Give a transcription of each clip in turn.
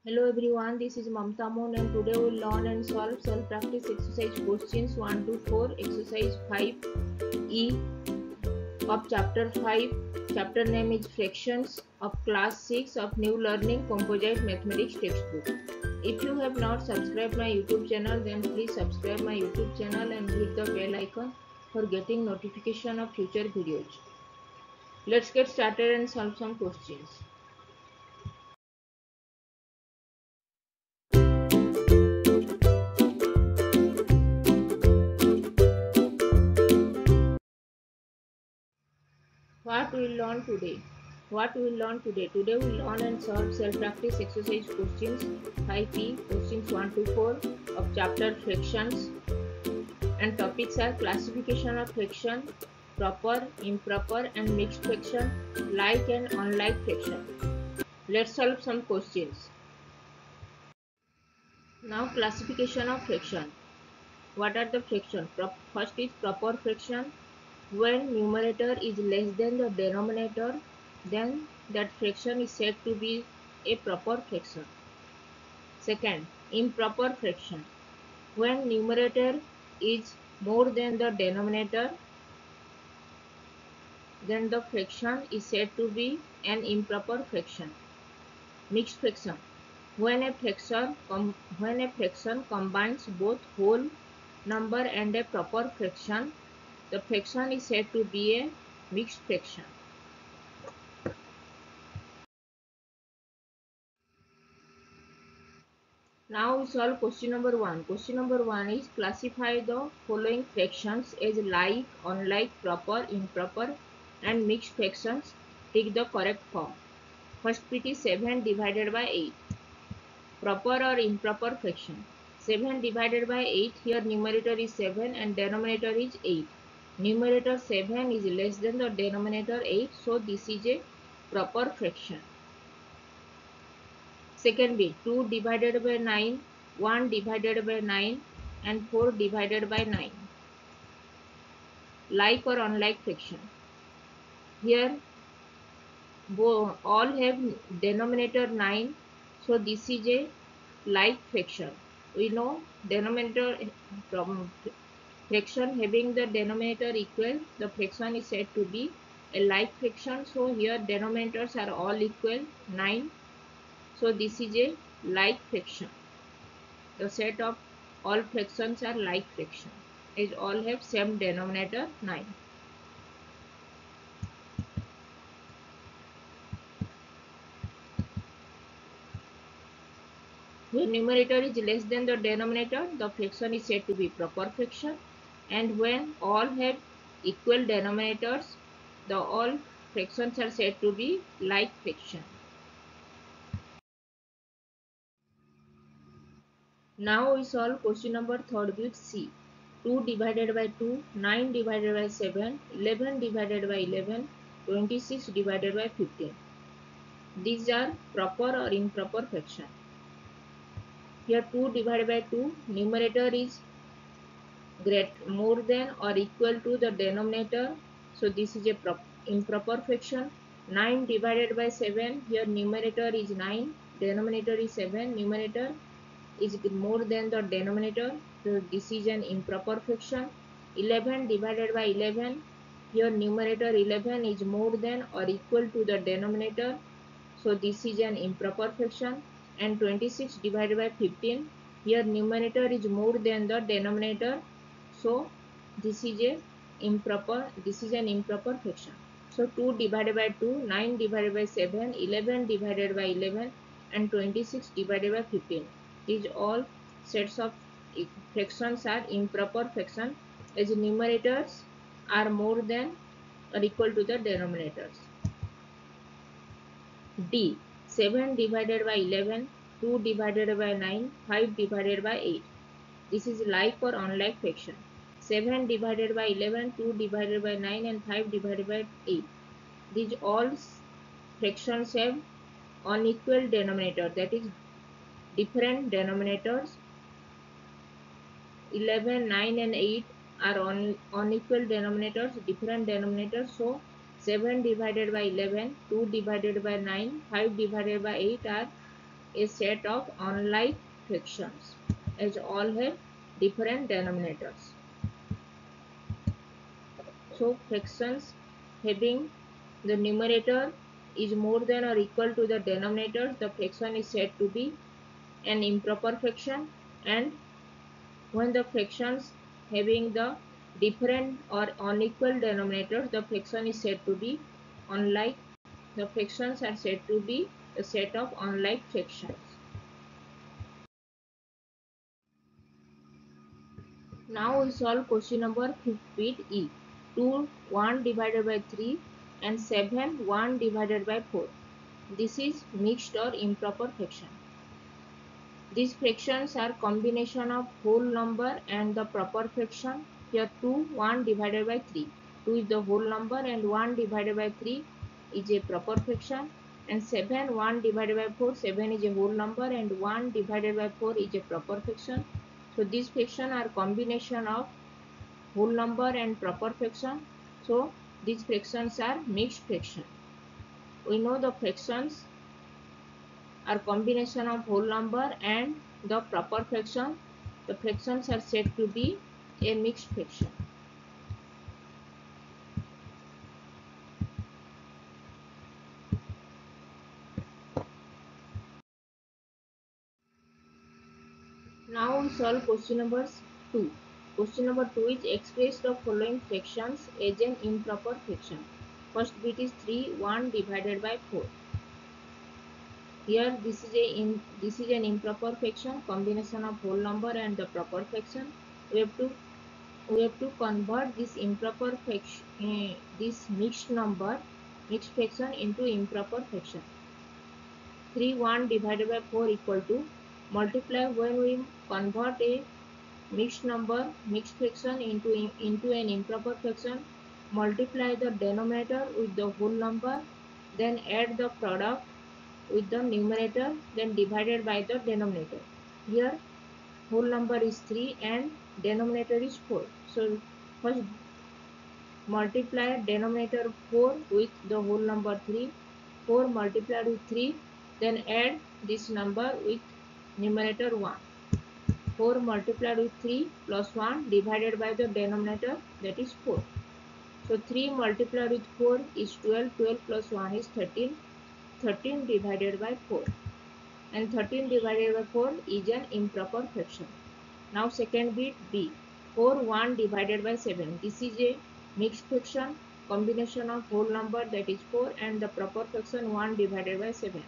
Hello everyone, this is Mamta Moon and today we will learn and solve self-practice exercise questions 1 to 4, exercise 5E of chapter 5. Chapter name is Fractions of class 6 of New Learning Composite Mathematics textbook. If you have not subscribed my YouTube channel, then please subscribe my YouTube channel and hit the bell icon for getting notification of future videos. Let's get started and solve some questions. What we will learn today? Today we will learn and solve self-practice exercise questions 5P, questions 1 to 4 of chapter fractions, and topics are classification of fraction, proper, improper and mixed fraction, like and unlike fraction. Let's solve some questions. Now classification of fraction. What are the fraction? First is proper fraction. When numerator is less than the denominator, then that fraction is said to be a proper fraction. Second, improper fraction. When numerator is more than the denominator, then the fraction is said to be an improper fraction. Mixed fraction. When a fraction combines both whole number and a proper fraction, the fraction is said to be a mixed fraction. Now we solve question number 1. Question number 1 is classify the following fractions as like, unlike, proper, improper and mixed fractions. Take the correct form. First bit is 7 divided by 8. Proper or improper fraction. 7 divided by 8, here numerator is 7 and denominator is 8. Numerator 7 is less than the denominator 8, so this is a proper fraction. Second bit, 2 divided by 9, 1 divided by 9 and 4 divided by 9. Like or unlike fraction. Here all have denominator 9, so this is a like fraction. We know denominator fraction having the denominator equal, the fraction is said to be a like fraction. So here denominators are all equal 9. So this is a like fraction. The set of all fractions are like fraction, as all have same denominator 9. When numerator is less than the denominator, the fraction is said to be proper fraction, and when all have equal denominators, the all fractions are said to be like fraction. Now we solve question number 3rd with C. 2 divided by 2, 9 divided by 7, 11 divided by 11, 26 divided by 15. These are proper or improper fraction. Here 2 divided by 2, numerator is more than or equal to the denominator, so this is a improper fraction. 9 divided by 7, here numerator is 9, denominator is 7, numerator is more than the denominator, so this is an improper fraction. 11 divided by 11, here numerator 11 is more than or equal to the denominator, so this is an improper fraction. And 26 divided by 15, here numerator is more than the denominator, so this is an improper fraction. So 2 divided by 2, 9 divided by 7, 11 divided by 11 and 26 divided by 15. These all sets of fractions are improper fraction, as numerators are more than or equal to the denominators. D. 7 divided by 11, 2 divided by 9, 5 divided by 8. This is like or unlike fraction. 7 divided by 11, 2 divided by 9 and 5 divided by 8. These all fractions have unequal denominator, that is different denominators. 11, 9 and 8 are unequal denominators, different denominators. So 7 divided by 11, 2 divided by 9, 5 divided by 8 are a set of unlike fractions as all have different denominators. So fractions having the numerator is more than or equal to the denominator, the fraction is said to be an improper fraction, and when the fractions having the different or unequal denominators, the fraction is said to be unlike. The fractions are said to be a set of unlike fractions. Now we solve question number 5 with E. 2 1 divided by 3 and 7 1 divided by 4. This is mixed or improper fraction. These fractions are combination of whole number and the proper fraction. Here 2 1 divided by 3. 2 is the whole number and 1 divided by 3 is a proper fraction, and 7 1 divided by 4, 7 is a whole number and 1 divided by 4 is a proper fraction. So these fractions are combination of whole number and proper fraction. So these fractions are mixed fraction. We know the fractions are combination of whole number and the proper fraction. The fractions are said to be a mixed fraction. Now we solve question number 2. Question number 2 is express the following fractions as an improper fraction. First bit is 3 1 divided by 4. Here this is an improper fraction, combination of whole number and the proper fraction. We have to convert this improper fraction, this mixed fraction into improper fraction. 3 1 divided by 4 equal to, multiply, when we convert a mixed fraction into an improper fraction, multiply the denominator with the whole number, then add the product with the numerator, then divided by the denominator. Here whole number is 3 and denominator is 4. So first multiply denominator 4 with the whole number 3, 4 multiplied with 3, then add this number with numerator 1. 4 multiplied with 3 plus 1 divided by the denominator, that is 4. So 3 multiplied with 4 is 12, 12 plus 1 is 13, 13 divided by 4. And 13 divided by 4 is an improper fraction. Now second bit B. 4 1 divided by 7. This is a mixed fraction, combination of whole number, that is 4, and the proper fraction 1 divided by 7.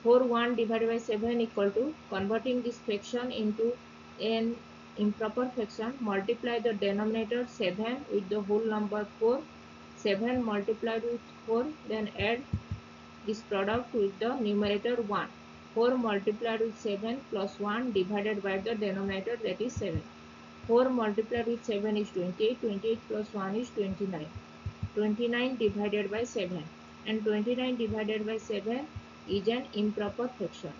4 1 divided by 7 equal to, converting this fraction into an improper fraction, multiply the denominator 7 with the whole number 4, 7 multiplied with 4, then add this product with the numerator 1. 4 multiplied with 7 plus 1 divided by the denominator, that is 7. 4 multiplied with 7 is 28, 28 plus 1 is 29. 29 divided by 7, and 29 divided by 7 is an improper fraction.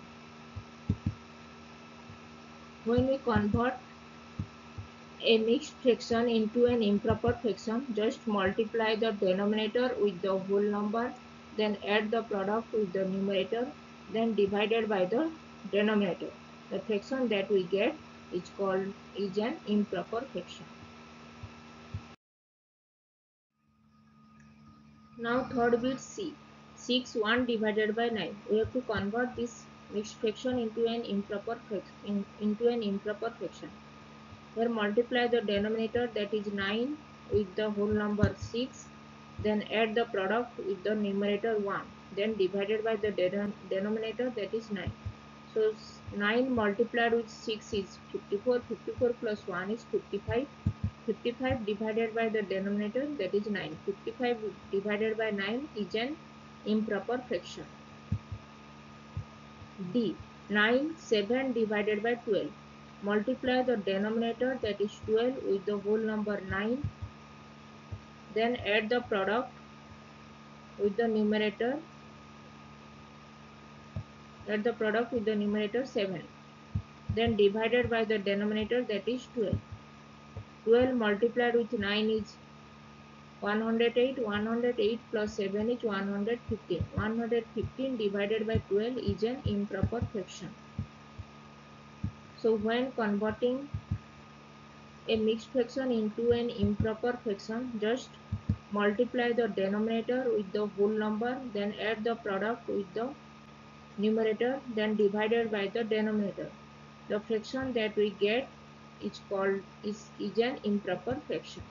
When we convert a mixed fraction into an improper fraction, just multiply the denominator with the whole number, then add the product with the numerator, then divided by the denominator. The fraction that we get is an improper fraction. Now third bit C. 6 1 divided by 9. We have to convert this mixed fraction into an improper fraction. Here multiply the denominator, that is 9, with the whole number 6, then add the product with the numerator 1, then divided by the denominator, that is 9. So 9 multiplied with 6 is 54, 54 plus 1 is 55, 55 divided by the denominator, that is 9. 55 divided by 9 is an improper fraction. D. 9 7 divided by 12. Multiply the denominator, that is 12, with the whole number 9, then add the product with the numerator, 7, then divided by the denominator, that is 12. 12 multiplied with 9 is 108, 108 plus 7 is 115. 115 divided by 12 is an improper fraction. So when converting a mixed fraction into an improper fraction, just multiply the denominator with the whole number, then add the product with the numerator, then divided by the denominator. The fraction that we get is called is an improper fraction.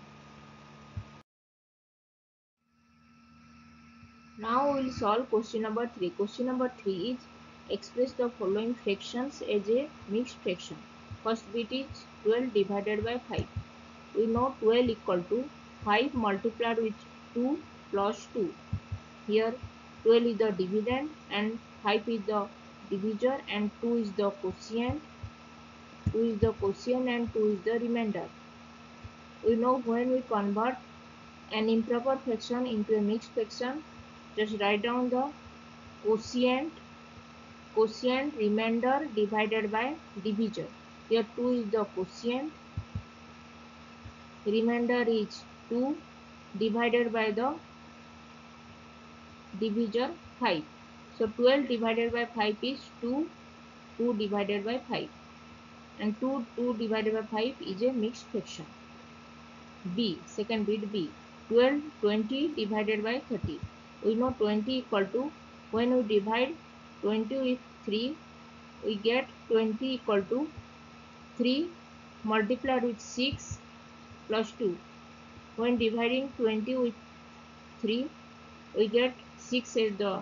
Now we will solve question number 3. Question number 3 is express the following fractions as a mixed fraction. First bit is 12 divided by 5. We know 12 equal to 5 multiplied with 2 plus 2. Here 12 is the dividend and 5 is the divisor and 2 is the quotient. 2 is the quotient and 2 is the remainder. We know when we convert an improper fraction into a mixed fraction, just write down the quotient, remainder divided by divisor. Here 2 is the quotient, remainder is 2 divided by the divisor 5. So 12 divided by 5 is 2, 2 divided by 5 and 2 divided by 5 is a mixed fraction. B, second bit B, 12, 20 divided by 30. We know 20 equal to, when we divide 20 with 3, we get 20 equal to 3 multiplied with 6 plus 2. When dividing 20 with 3, we get 6 as the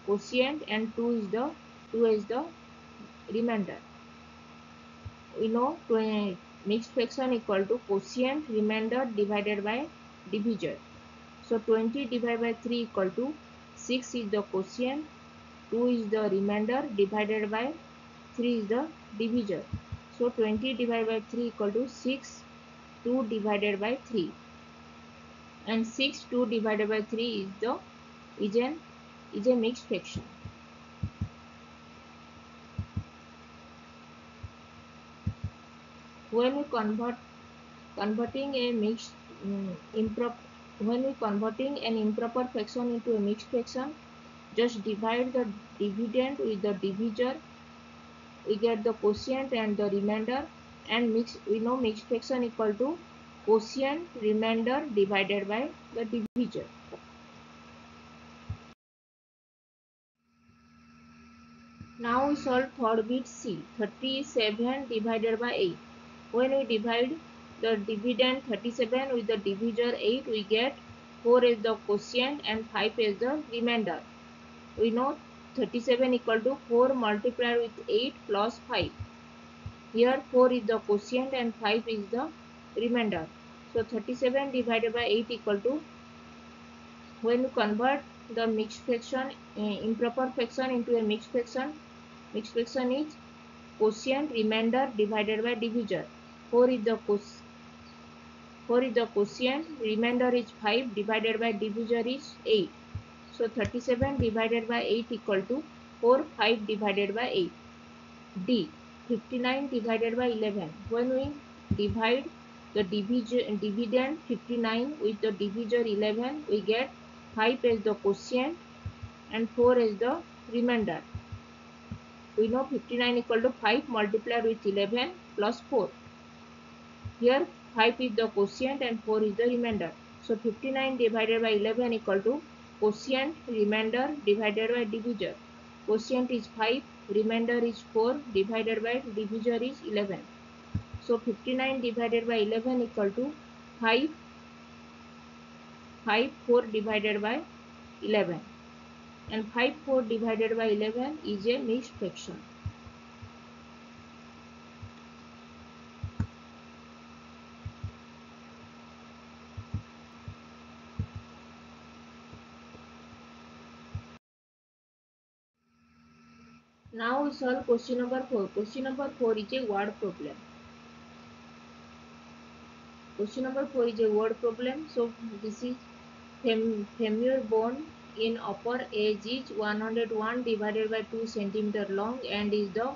quotient and 2 is the remainder. We know mixed fraction equal to quotient remainder divided by divisor. So 20 divided by 3 equal to 6 is the quotient, 2 is the remainder divided by 3 is the divisor. So 20 divided by 3 equal to 6, 2 divided by 3 and 6, 2 divided by 3 is a mixed fraction. When we converting a mixed when we converting an improper fraction into a mixed fraction, just divide the dividend with the divisor. We get the quotient and the remainder, and we know mixed fraction equal to quotient remainder divided by the divisor. Now we solve third bit C, 37 divided by 8. When we divide the dividend 37 with the divisor 8, we get 4 as the quotient and 5 as the remainder. We know 37 equal to 4 multiplied with 8 plus 5. Here 4 is the quotient and 5 is the remainder. So 37 divided by 8 equal to, when you convert the mixed fraction, improper fraction into a mixed fraction is quotient remainder divided by divisor. 4 is the quotient, remainder is 5 divided by divisor is 8. So 37 divided by 8 equal to 4, 5 divided by 8. D, 59 divided by 11. When we divide the dividend 59 with the divisor 11, we get 5 as the quotient and 4 as the remainder. We know 59 equal to 5 multiplied with 11 plus 4. Here 5 is the quotient and 4 is the remainder. So 59 divided by 11 equal to quotient remainder divided by divisor. Quotient is 5, remainder is 4 divided by divisor is 11. So 59 divided by 11 equal to 5, 4 divided by 11. And 5, 4 divided by 11 is a mixed fraction. Now we solve question number 4. Question number 4 is a word problem. Question number 4 is a word problem. So this is femur bone in upper edge is 101 divided by 2 cm long and is the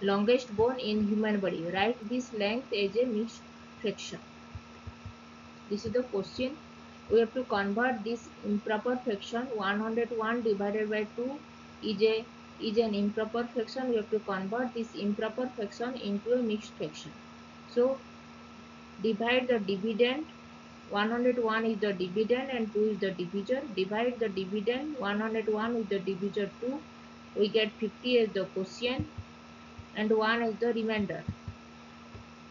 longest bone in human body. Write this length as a mixed fraction. This is the question. we have to convert this improper fraction. 101 divided by 2 is an improper fraction. We have to convert this improper fraction into a mixed fraction. So divide the dividend. 101 is the dividend and 2 is the divisor. Divide the dividend 101 with the divisor 2. We get 50 as the quotient and 1 as the remainder.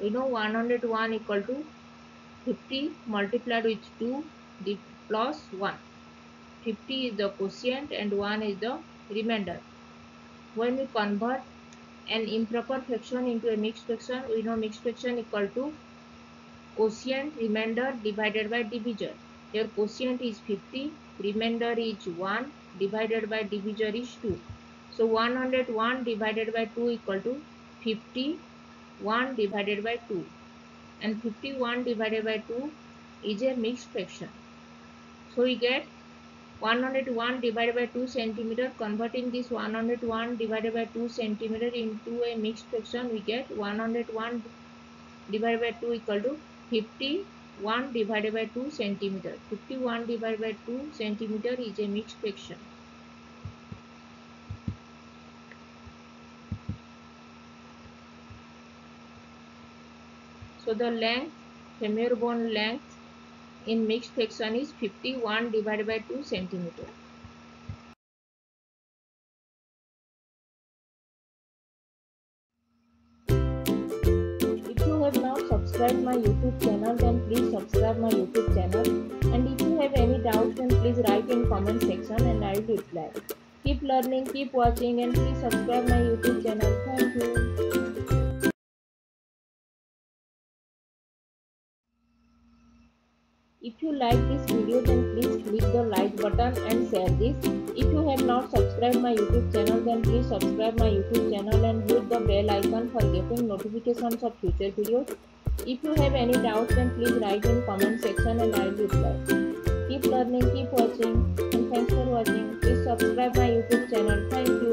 We know 101 equal to 50 multiplied with 2 plus 1. 50 is the quotient and 1 is the remainder. When we convert an improper fraction into a mixed fraction, we know mixed fraction equal to quotient remainder divided by divisor. Here quotient is 50, remainder is 1, divided by divisor is 2. So 101 divided by 2 equal to 51 divided by 2. And 51 divided by 2 is a mixed fraction. So we get 101 divided by 2 centimeter. Converting this 101 divided by 2 centimeter into a mixed fraction, we get 101 divided by 2 equal to 51 divided by 2 centimeter. 51 divided by 2 centimeter is a mixed fraction. So the length, femur bone length in mixed fraction is 51 divided by 2 centimeter. If you have not subscribed my YouTube channel, then please subscribe my YouTube channel. And if you have any doubts, then please write in comment section and I will reply. Keep learning, keep watching, and please subscribe my YouTube channel. Thank you. If you like this video, then please click the like button and share this. If you have not subscribed my YouTube channel, then please subscribe my YouTube channel and hit the bell icon for getting notifications of future videos. If you have any doubts, then please write in comment section and I will reply. Keep learning, keep watching, and thanks for watching. Please subscribe my YouTube channel. Thank you.